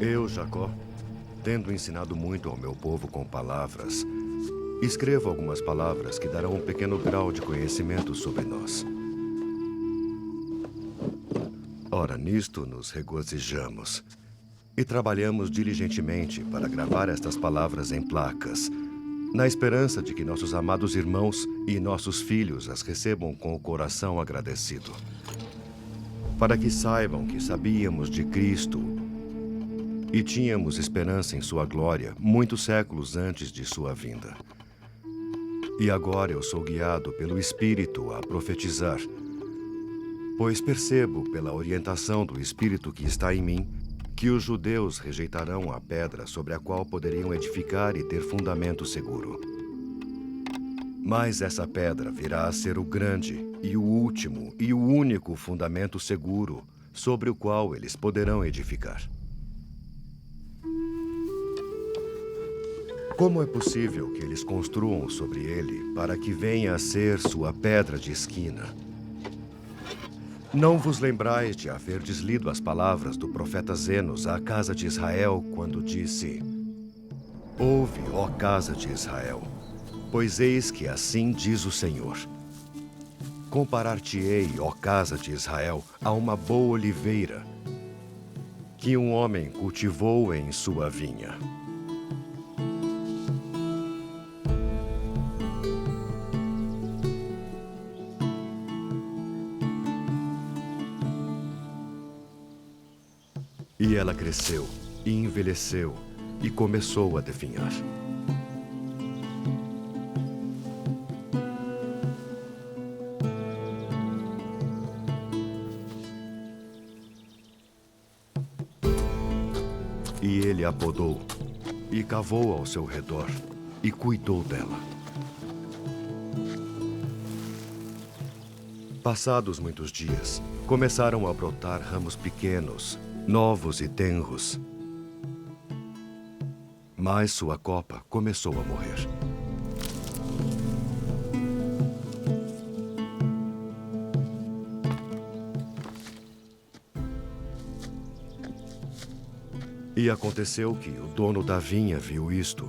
Eu, Jacó, tendo ensinado muito ao meu povo com palavras, escrevo algumas palavras que darão um pequeno grau de conhecimento sobre nós. Ora, nisto nos regozijamos e trabalhamos diligentemente para gravar estas palavras em placas, na esperança de que nossos amados irmãos e nossos filhos as recebam com o coração agradecido, para que saibam que sabíamos de Cristo e tínhamos esperança em sua glória muitos séculos antes de sua vinda. E agora eu sou guiado pelo Espírito a profetizar, pois percebo pela orientação do Espírito que está em mim que os judeus rejeitarão a pedra sobre a qual poderiam edificar e ter fundamento seguro. Mas essa pedra virá a ser o grande e o último e o único fundamento seguro sobre o qual eles poderão edificar. Como é possível que eles construam sobre ele para que venha a ser sua pedra de esquina? Não vos lembrais de haverdes lido as palavras do profeta Zenos à casa de Israel, quando disse: Ouve, ó casa de Israel, pois eis que assim diz o Senhor. Comparar-te-ei, ó casa de Israel, a uma boa oliveira, que um homem cultivou em sua vinha. E ela cresceu, e envelheceu, e começou a definhar. E ele a podou, e cavou ao seu redor, e cuidou dela. Passados muitos dias, começaram a brotar ramos pequenos, novos e tenros. Mas sua copa começou a morrer. E aconteceu que o dono da vinha viu isto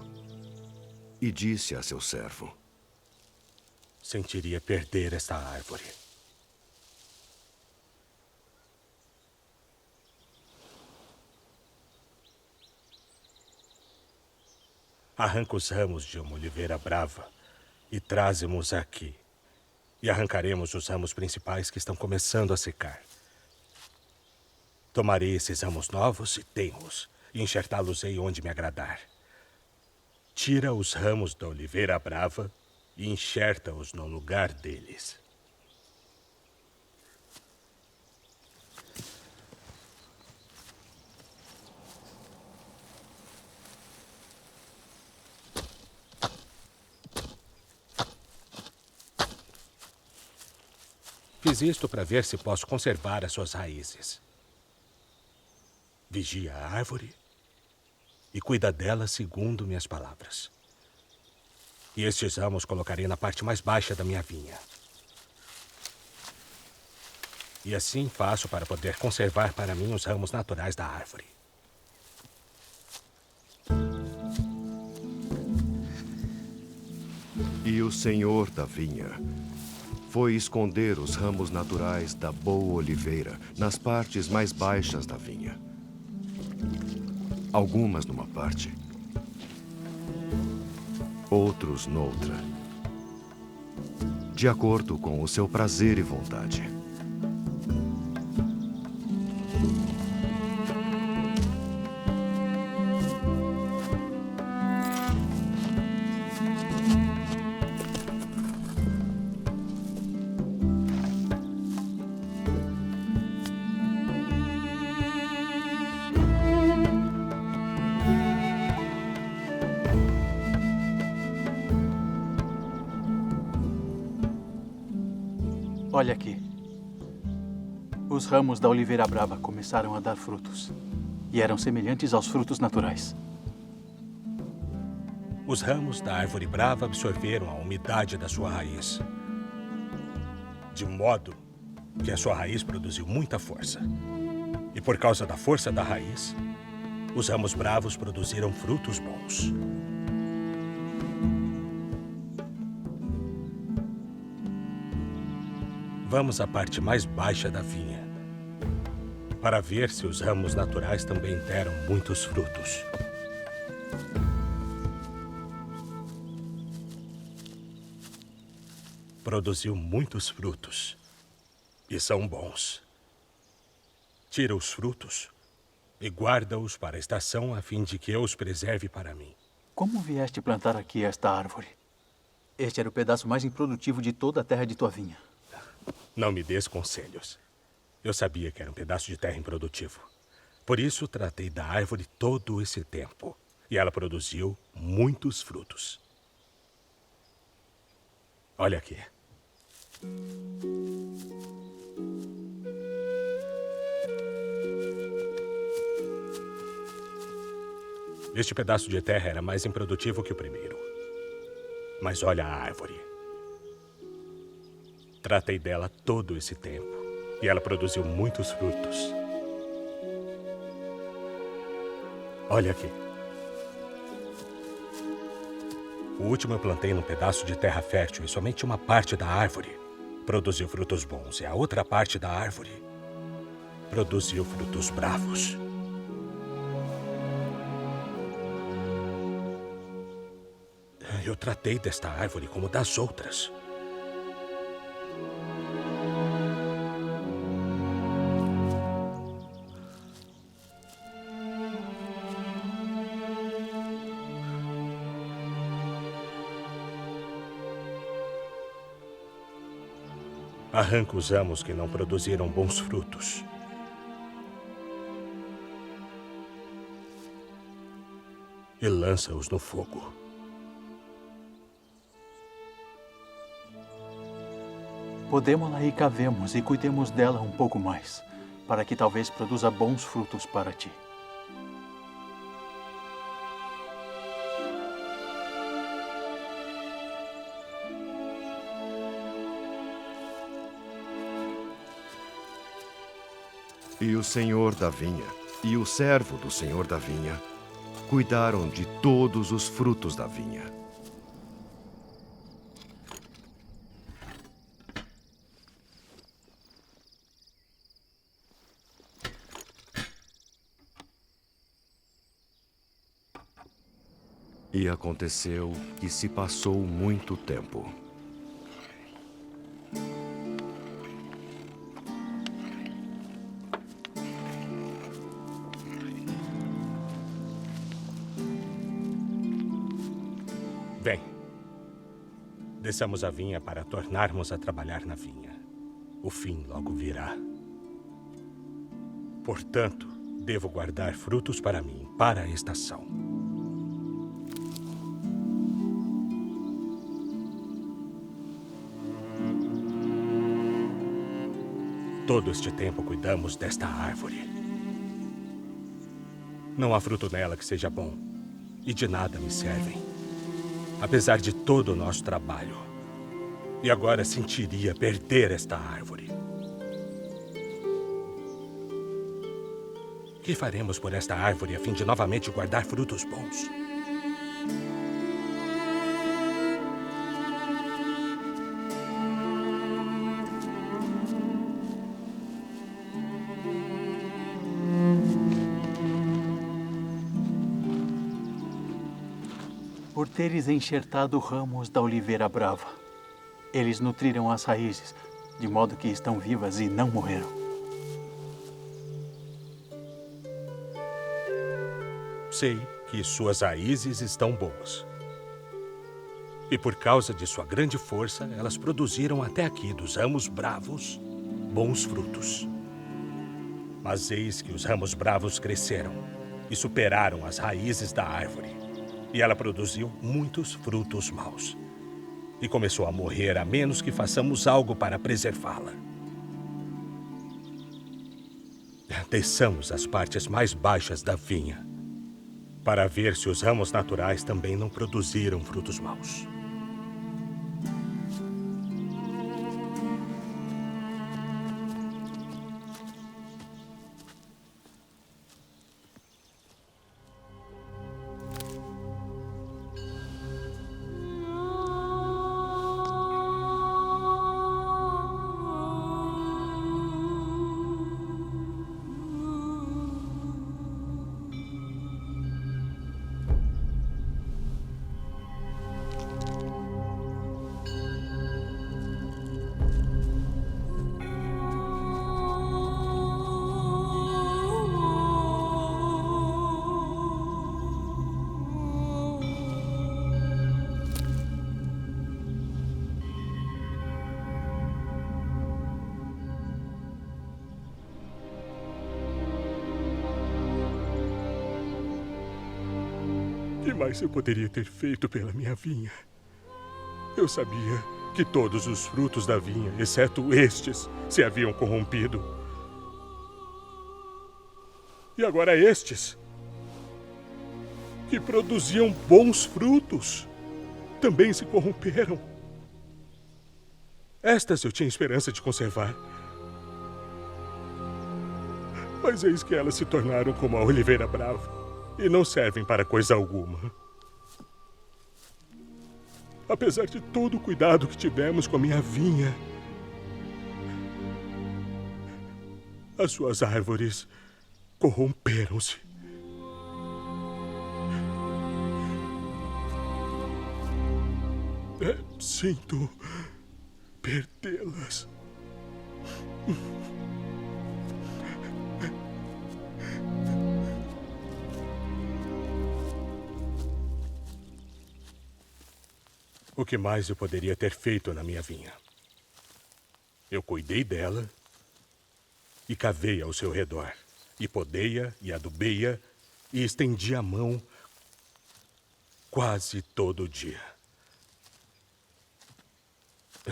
e disse a seu servo: Sentiria perder esta árvore. Arranca os ramos de uma oliveira brava e traze-mos aqui. E arrancaremos os ramos principais que estão começando a secar. Tomarei esses ramos novos e tenros, e enxertá-los-ei onde me agradar. Tira os ramos da oliveira brava e enxerta-os no lugar deles. Fiz isto para ver se posso conservar as suas raízes. Vigia a árvore e cuida dela segundo minhas palavras. E estes ramos colocarei na parte mais baixa da minha vinha. E assim faço para poder conservar para mim os ramos naturais da árvore. E o senhor da vinha foi esconder os ramos naturais da boa oliveira nas partes mais baixas da vinha. Algumas numa parte, outros noutra, de acordo com o seu prazer e vontade. Olha aqui. Os ramos da oliveira brava começaram a dar frutos. E eram semelhantes aos frutos naturais. Os ramos da árvore brava absorveram a umidade da sua raiz, de modo que a sua raiz produziu muita força. E por causa da força da raiz, os ramos bravos produziram frutos bons. Vamos à parte mais baixa da vinha, para ver se os ramos naturais também deram muitos frutos. Produziu muitos frutos, e são bons. Tira os frutos e guarda-os para a estação, a fim de que eu os preserve para mim. Como vieste plantar aqui esta árvore? Este era o pedaço mais improdutivo de toda a terra de tua vinha. Não me des conselhos. Eu sabia que era um pedaço de terra improdutivo. Por isso, tratei da árvore todo esse tempo. E ela produziu muitos frutos. Olha aqui. Este pedaço de terra era mais improdutivo que o primeiro. Mas olha a árvore. Tratei dela todo esse tempo. E ela produziu muitos frutos. Olha aqui. O último eu plantei num pedaço de terra fértil e somente uma parte da árvore produziu frutos bons. E a outra parte da árvore produziu frutos bravos. Eu tratei desta árvore como das outras. Arranca os ramos que não produziram bons frutos. E lança-os no fogo. Podemos-la e cavemos e cuidemos dela um pouco mais, para que talvez produza bons frutos para ti. E o senhor da vinha e o servo do senhor da vinha cuidaram de todos os frutos da vinha. E aconteceu que se passou muito tempo. Bem, desçamos a vinha para tornarmos a trabalhar na vinha. O fim logo virá. Portanto, devo guardar frutos para mim, para a estação. Todo este tempo cuidamos desta árvore. Não há fruto nela que seja bom, e de nada me servem, apesar de todo o nosso trabalho. E agora sentiria perder esta árvore. Que faremos por esta árvore a fim de novamente guardar frutos bons? Por teres enxertado ramos da oliveira brava, eles nutriram as raízes, de modo que estão vivas e não morreram. Sei que suas raízes estão boas. E por causa de sua grande força, elas produziram até aqui, dos ramos bravos, bons frutos. Mas eis que os ramos bravos cresceram e superaram as raízes da árvore. E ela produziu muitos frutos maus. E começou a morrer a menos que façamos algo para preservá-la. Desçamos as partes mais baixas da vinha, para ver se os ramos naturais também não produziram frutos maus. que mais eu poderia ter feito pela minha vinha? Eu sabia que todos os frutos da vinha, exceto estes, se haviam corrompido. E agora estes, que produziam bons frutos, também se corromperam. Estas eu tinha esperança de conservar. Mas eis que elas se tornaram como a oliveira brava e não servem para coisa alguma. Apesar de todo o cuidado que tivemos com a minha vinha, as suas árvores corromperam-se. Sinto perdê-las. O que mais eu poderia ter feito na minha vinha? Eu cuidei dela e cavei ao seu redor, e podei-a e adubei-a e estendi a mão quase todo dia.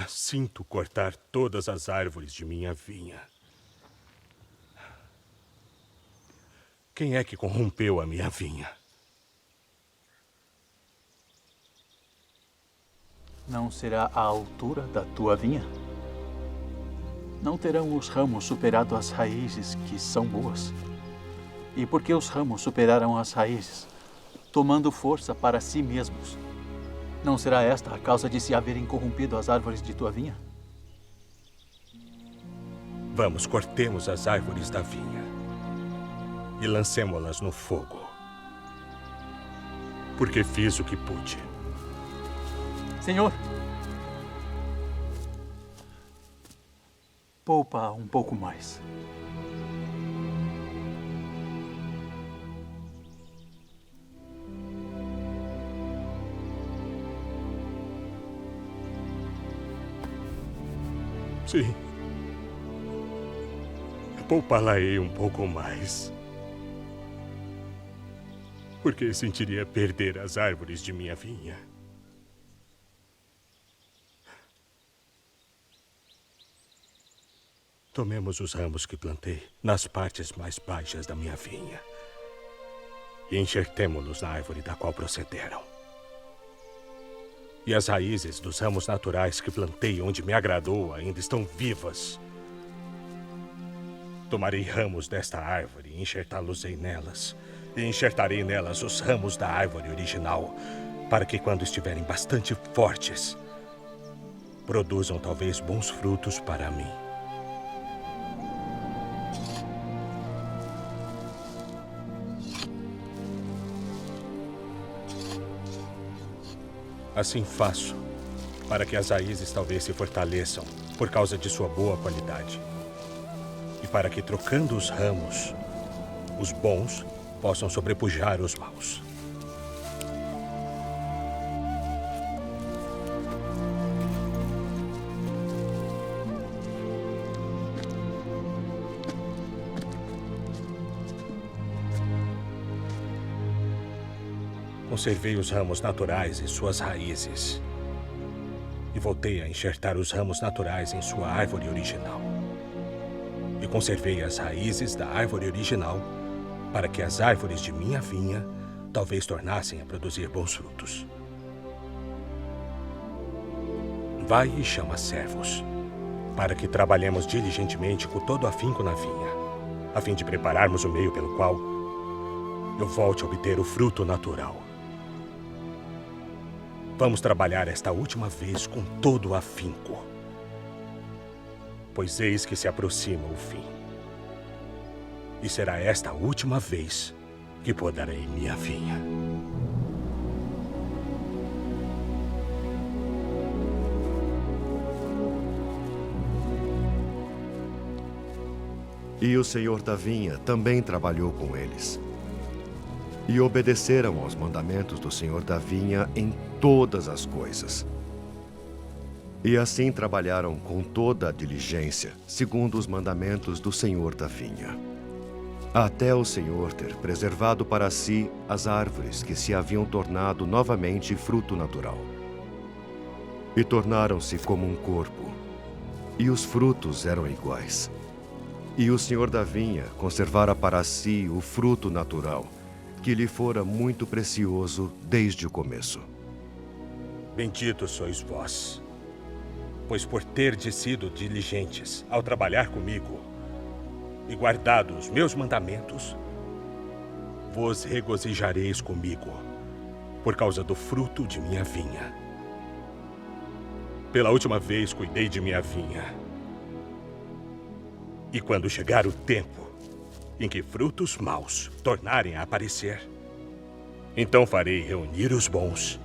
Sinto cortar todas as árvores de minha vinha. Quem é que corrompeu a minha vinha? Não será a altura da tua vinha? Não terão os ramos superado as raízes, que são boas? E porque os ramos superaram as raízes, tomando força para si mesmos, não será esta a causa de se haverem corrompido as árvores de tua vinha? Vamos, cortemos as árvores da vinha e lancemo-las no fogo, porque fiz o que pude. Senhor, poupa um pouco mais. Sim. Poupá-la-ei um pouco mais. Porque sentiria perder as árvores de minha vinha. Tomemos os ramos que plantei nas partes mais baixas da minha vinha e enxertemo-los na árvore da qual procederam. E as raízes dos ramos naturais que plantei onde me agradou ainda estão vivas. Tomarei ramos desta árvore e enxertá-los-ei nelas, e enxertarei nelas os ramos da árvore original, para que quando estiverem bastante fortes, produzam talvez bons frutos para mim. Assim faço, para que as raízes talvez se fortaleçam por causa de sua boa qualidade. E para que, trocando os ramos, os bons possam sobrepujar os maus. Conservei os ramos naturais em suas raízes e voltei a enxertar os ramos naturais em sua árvore original. E conservei as raízes da árvore original para que as árvores de minha vinha talvez tornassem a produzir bons frutos. Vai e chama servos, para que trabalhemos diligentemente com todo afinco na vinha, a fim de prepararmos o meio pelo qual eu volte a obter o fruto natural. Vamos trabalhar esta última vez com todo o afinco, pois eis que se aproxima o fim. E será esta a última vez que podarei minha vinha. E o senhor da vinha também trabalhou com eles. E obedeceram aos mandamentos do senhor da vinha em todas as coisas. E assim trabalharam com toda a diligência, segundo os mandamentos do senhor da vinha. até o Senhor ter preservado para si as árvores que se haviam tornado novamente fruto natural. E tornaram-se como um corpo, e os frutos eram iguais. E o Senhor da vinha conservara para si o fruto natural, que lhe fora muito precioso desde o começo. Benditos sois vós, pois por terdes sido diligentes ao trabalhar comigo e guardado os meus mandamentos, vos regozijareis comigo por causa do fruto de minha vinha. Pela última vez cuidei de minha vinha. E quando chegar o tempo em que frutos maus tornarem a aparecer, então farei reunir os bons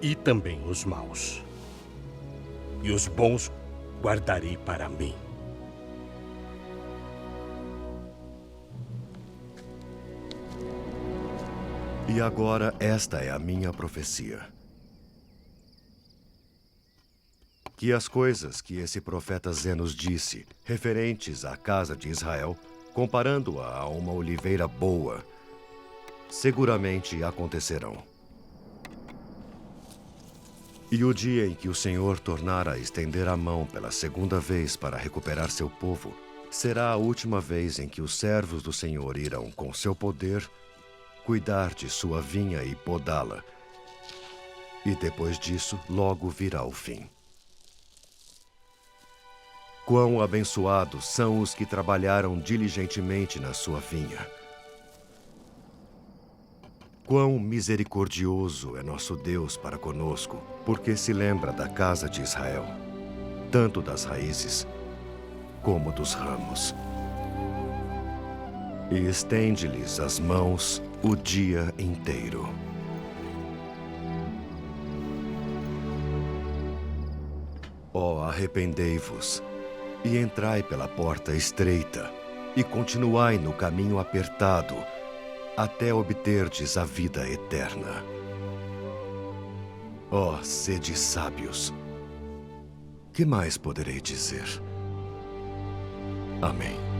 e também os maus. E os bons guardarei para mim. E agora esta é a minha profecia. Que as coisas que esse profeta Zenos disse, referentes à casa de Israel, comparando-a a uma oliveira boa, seguramente acontecerão. E o dia em que o Senhor tornar a estender a mão pela segunda vez para recuperar seu povo, será a última vez em que os servos do Senhor irão, com seu poder, cuidar de sua vinha e podá-la. E depois disso, logo virá o fim. Quão abençoados são os que trabalharam diligentemente na sua vinha. Quão misericordioso é nosso Deus para conosco, porque se lembra da casa de Israel, tanto das raízes como dos ramos. E estende-lhes as mãos o dia inteiro. Ó, arrependei-vos e entrai pela porta estreita, e continuai no caminho apertado, até obterdes a vida eterna. Ó, sede sábios. Que mais poderei dizer? Amém.